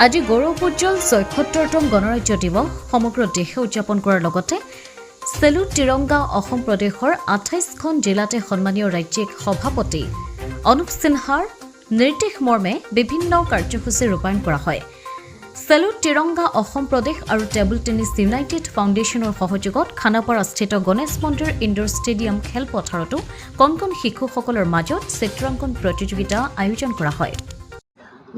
আজি গৌৰৱোজ্জ্বল ৭৬তম গণৰাজ্য দিৱস সমগ্ৰ দেশে উদযাপন কৰাৰ লগতে চেলুট তিৰংগা অসম প্ৰদেশৰ ২৮খন জিলাতে সন্মানীয় ৰাজ্যিক সভাপতি অনুপ সিনহাৰ নিৰ্দেশ মৰ্মে বিভিন্ন কাৰ্যসূচী ৰূপায়ণ কৰা হয়। চেলুট তিৰংগা অসম প্ৰদেশ আৰু টেবুল টেনিছ ইউনাইটেড ফাউণ্ডেশ্যনৰ সহযোগত খানাপাৰাস্থিত গণেশ মন্দিৰ ইনডোৰ ষ্টেডিয়াম খেলপথাৰতো কণ শিশুসকলৰ মাজত চিত্ৰাংকন প্ৰতিযোগিতা আয়োজন কৰা হয়।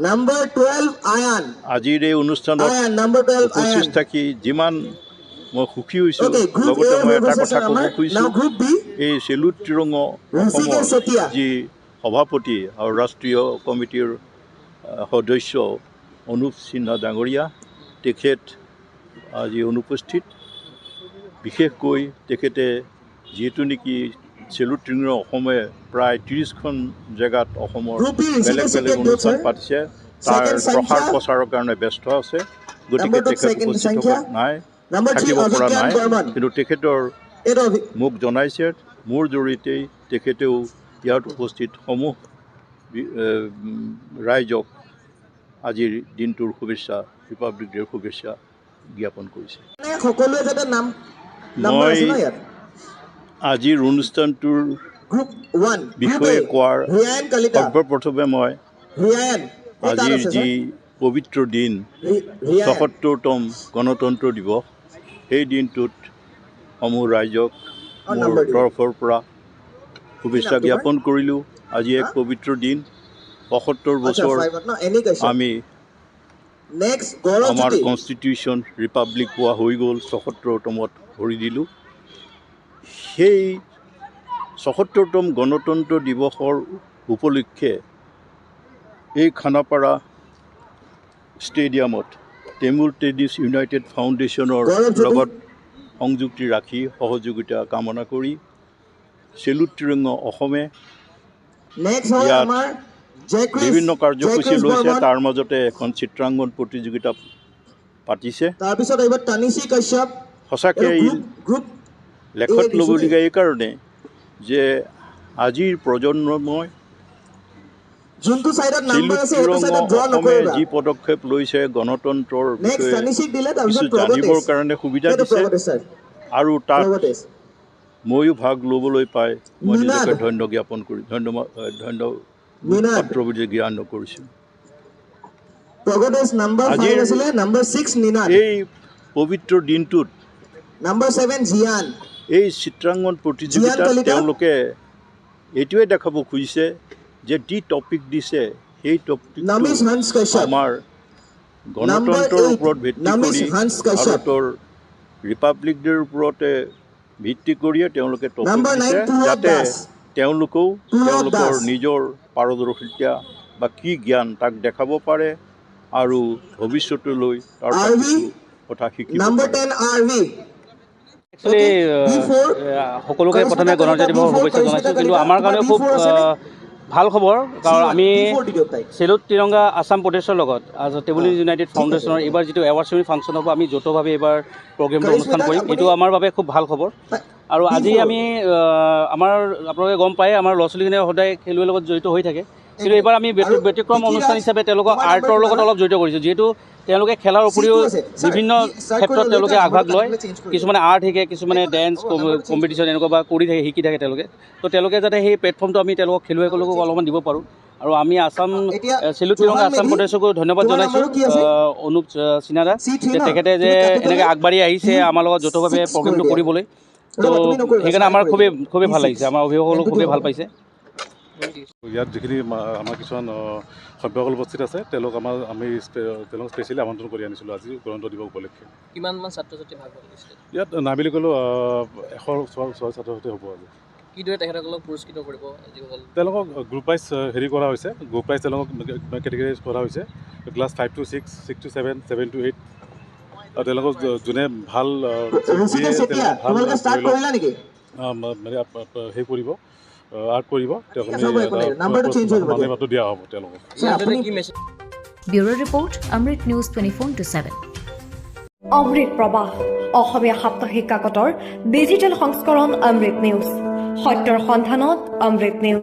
Number 12 Ayan. আজিৰ এই অনুষ্ঠানত Ayan, number 12 উপস্থিত Ayan. থাকি যিমান মই সুখী হৈছোঁ Okay, group লগতে A মই হৈ এটা গৈছে কথা ক'ব আমাৰ। খুজিছোঁ Now group B. এই চেলুট তিৰংগা ঋষিকেশ অসমৰ চেতিয়া। যি সভাপতি আৰু ৰাষ্ট্ৰীয় কমিটিৰ সদস্য অনুপ সিনহা ডাঙৰীয়া তেখেত আজি অনুপস্থিত। বিশেষকৈ তেখেতে যিহেতু নেকি চেলুট তিৰংগা অসমে প্ৰায় ৩০খন জেগাত অসমৰ Group B, বেলেগ ঋষিকেশ বেলেগ চেতিয়া অনুষ্ঠান sir. পাতিছে, তাৰ Second প্ৰসাৰ সংখ্যা। প্ৰচাৰৰ কাৰণে ব্যস্ত আছে, গতিকে Number two, তেখেত second উপস্থিত সংখ্যা। নাই, Number 3 থাকিব পৰা Abhigyan নাই। Burman. কিন্তু তেখেতৰ এইটো মোক জনাইছে মোৰ জৰিয়তেই তেখেতেও ইয়াত উপস্থিত সমূহ ৰাইজক আজিৰ দিনটোৰ শুভেচ্ছা, ৰিপাব্লিক ডেৰ শুভেচ্ছা জ্ঞাপন কৰিছে। সকলোৱে যাতে নম্বৰ মই আছে ন ইয়াত। আজিৰ অনুষ্ঠানটোৰ গ্ৰুপ 1 বিষয়ে কোৱাৰ ৰিয়ান কলিতা সৰ্বপ্ৰথমে মই ৰিয়ান আজিৰ যি পবিত্ৰ দিন ৰিয়ান ৭৬তম গণতন্ত্ৰ দিৱস, সেই দিনটোত সমূহ ৰাইজক মোৰ তৰফৰ পৰা শুভেচ্ছা জ্ঞাপন কৰিলোঁ। আজি এক পবিত্ৰ দিন, ৭৭ বছৰ আমি নেক্সট আমাৰ কনষ্টিটিউশ্যন ৰিপাব্লিক পোৱা হৈ গ'ল, ৭৭তমত ভৰি দিলোঁ। সেই ৭৭তম গণতন্ত্ৰ দিৱসৰ উপলক্ষে এই খানাপাৰা ষ্টেডিয়ামত টেবুল টেনিছ ইউনাইটেড ফাউণ্ডেশ্যনৰ লগত সংযুক্তি ৰাখি সহযোগিতা কামনা কৰি চেলুট তিৰংগা অসমে ইয়াত বিভিন্ন কাৰ্যসূচী লৈছে, তাৰ মাজতে এখন চিত্ৰাংকন প্ৰতিযোগিতা পাতিছে। তাৰপিছত আহিব তানিশী কাশ্যপ। সঁচাকৈ গ্ৰুপ লেখত ল'বলগীয়া এইকাৰণে যে আজিৰ প্ৰজন্মই যোনটো সাইডত নাম্বাৰ আছে সেইটো চেলুট সাইডত ড্ৰ তিৰংগা অসমে নকৰিবা। যি পদক্ষেপ লৈছে গণতন্ত্ৰৰ নেক্সট বিষয়ে তানিশীক দিলে তাৰ কিছু পিছত জানিবৰ কাৰণে সুবিধা দিছে আৰু তাত ময়ো ভাগ ল'বলৈ পাই মই নিজকে ধন্য জ্ঞাপন কৰি ধন্যবাদ বুলি জ্ঞান কৰিছোঁ। প্ৰগদেশ নাম্বাৰ 5 আছিলে, নাম্বাৰ 6 নিনাদ, এই পবিত্ৰ দিনটোত নাম্বাৰ 7 জিয়ান। এই চিত্ৰাংকন প্ৰতিযোগিতাত তেওঁলোকে এইটোৱে দেখাব খুজিছে যে যি টপিক দিছে সেই টপিকটো আমাৰ গণতন্ত্ৰৰ ওপৰত ভিত্তি কৰি ভাৰতৰ ৰিপাব্লিক ডেৰ ওপৰতে ভিত্তি কৰিয়ে তেওঁলোকে টপিক দিছে, যাতে তেওঁলোকেও তেওঁলোকৰ নিজৰ পাৰদৰ্শিতা বা কি জ্ঞান তাক দেখাব পাৰে আৰু ভৱিষ্যতলৈ তাৰ কথা শিকিব পাৰে। সকলোকে প্ৰথমে গণৰাজ্য দিৱসৰ শুভেচ্ছা জনাইছোঁ, কিন্তু আমাৰ কাৰণেও খুব ভাল খবৰ, কাৰণ আমি চেলুট তিৰংগা আছাম প্ৰদেশৰ লগত টেবুল টেনিছ ইউনাইটেড ফাউণ্ডেশ্যনৰ এইবাৰ যিটো এৱাৰ্ড চেৰিমনি ফাংচন হ'ব, আমি যৌথভাৱে এইবাৰ প্ৰগ্ৰেমটো অনুষ্ঠান কৰিম। এইটো আমাৰ বাবে খুব ভাল খবৰ। আৰু আজি আমি আমাৰ আপোনালোকে গম পায় আমাৰ ল'ৰা ছোৱালীখিনিয়ে সদায় খেলুৱৈৰ লগত জড়িত হৈ থাকে, কিন্তু এইবাৰ আমি ব্যতিক্ৰম অনুষ্ঠান হিচাপে তেওঁলোকক আৰ্টৰ লগত অলপ জড়িত কৰিছোঁ। যিহেতু তেওঁলোকে খেলাৰ উপৰিও বিভিন্ন ক্ষেত্ৰত তেওঁলোকে আগভাগ লয়, কিছুমানে আৰ্ট শিকে, কিছুমানে ডেন্স কম্পিটিশ্যন এনেকুৱা বা কৰি থাকে, শিকি থাকে তেওঁলোকে। তো তেওঁলোকে যাতে সেই প্লেটফৰ্মটো আমি তেওঁলোকক খেলুৱৈসকলকো অলপমান দিব পাৰোঁ। আৰু আমি আছাম চেলুট তিৰংগা আছাম প্ৰদেশকো ধন্যবাদ জনাইছোঁ অনুপ সিনহা তেখেতে যে এনেকৈ আগবাঢ়ি আহিছে আমাৰ লগত যৌথভাৱে প্ৰগ্ৰেমটো কৰিবলৈ। তো সেইকাৰণে আমাৰ খুবেই ভাল লাগিছে, আমাৰ অভিভাৱকসকলেও খুবেই ভাল পাইছে। ইয়াত যিখিনি আমাৰ কিছুমান সভ্যসকল উপস্থিত আছে, আমি তেওঁলোকক স্পেচিয়েলি আমন্ত্ৰণ কৰি আনিছিলোঁ আজি গণতন্ত্ৰ দিৱস উপলক্ষে। কিমানমান ছাত্ৰ ছাত্ৰী ভাগ পাইছে ইয়াত নাই বুলি ক'লেও 100 ছাত্ৰ ছাত্ৰী হ'ব আজি। কিদৰে তেখেতসকলক পুৰস্কৃত কৰিব? যিসকল তেওঁলোকক গ্ৰুপ ৱাইজ কৰা হৈছে, গ্ৰুপ ৱাইজ তেওঁলোকক কেটেগৰাইজ কৰা হৈছে, ক্লাছ 5 to 6, 6 to 7, 7 to 8। আৰু তেওঁলোকক যোনে ভাল সেই কৰিব, আৰ্ট কৰিব, তেওঁলোকক দিয়া হ'ব তেওঁলোকক। ব্যুৰো ৰিপৰ্ট, অমৃত নিউজ 24/7। অমৃত প্ৰবাহ অসমীয়া সাপ্তাহিক কাকতৰ ডিজিটেল সংস্কৰণ অমৃত নিউজ, সত্যৰ সন্ধানত অমৃত নিউজ।